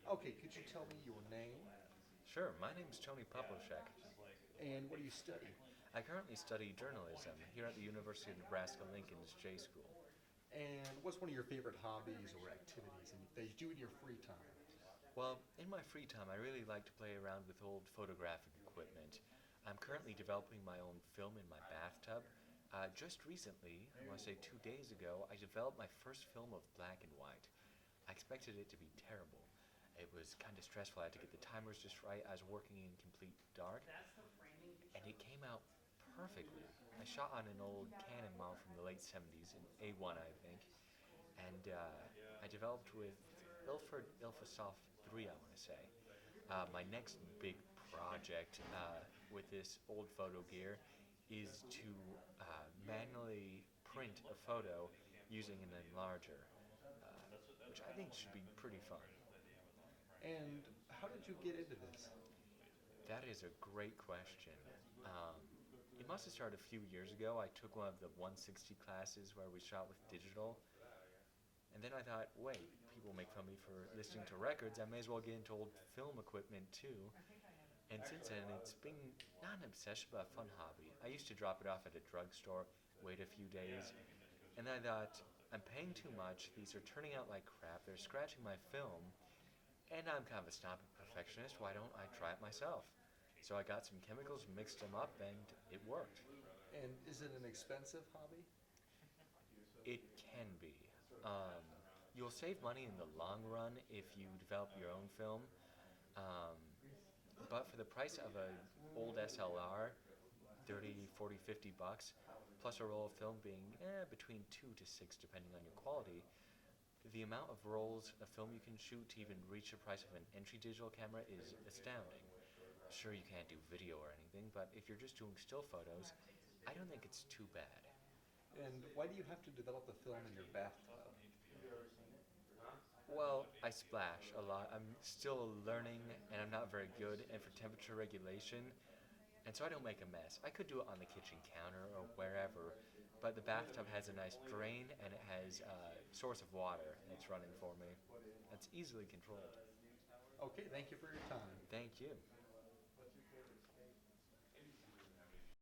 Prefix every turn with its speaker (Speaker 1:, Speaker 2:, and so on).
Speaker 1: Okay, could you tell me your name
Speaker 2: Sure, my name's Tony Papousek.
Speaker 1: and what do you study?
Speaker 2: I currently study journalism here at the University of Nebraska-Lincoln's J School.
Speaker 1: And what's one of your favorite hobbies or activities that you do in your free time?
Speaker 2: Well, in my free time, I really like to play around with old photographic equipment. I'm currently developing my own film in my bathtub. Just recently, I want to say 2 days ago, I developed my first film of black and white. I expected it to be terrible. It was kind of stressful. I had to get the timers just right. I was working in complete dark, and it came out perfectly. I shot on an old Canon model from the late 70s, an A1, I think, and I developed with Ilford Ilfasoft 3, I want to say. My next big project with this old photo gear is to manually print a photo using an enlarger, which I think should be pretty fun.
Speaker 1: And how did you get into this?
Speaker 2: That is a great question. Um, it must have started a few years ago. I took one of the 160 classes where we shot with digital, and then I thought, wait, people make fun of me for listening to records. I may as well get into old film equipment too. And since then, it's been not an obsession, but a fun hobby. I used to drop it off at a drugstore, wait a few days, and then I thought, I'm paying too much. These are turning out like crap. They're scratching my film, and I'm kind of a snobby perfectionist. Why don't I try it myself? So I got some chemicals, mixed them up, and it worked.
Speaker 1: And is it an expensive hobby?
Speaker 2: It can be. Um, you'll save money in the long run if you develop your own film, um, but for the price of an old SLR, 30, 40, $50, plus a roll of film being between 2 to 6 depending on your quality, the amount of rolls of film you can shoot to even reach the price of an entry digital camera is astounding. Sure, you can't do video or anything, but if you're just doing still photos, I don't think it's too bad.
Speaker 1: And why do you have to develop the film in your bathtub?
Speaker 2: Well, I splash a lot. I'm still learning and I'm not very good, and for temperature regulation, and so I don't make a mess. I could do it on the kitchen counter or wherever, but the bathtub has a nice drain and it has a source of water that's running for me. That's easily controlled.
Speaker 1: Okay, thank you for your time.
Speaker 2: Thank you.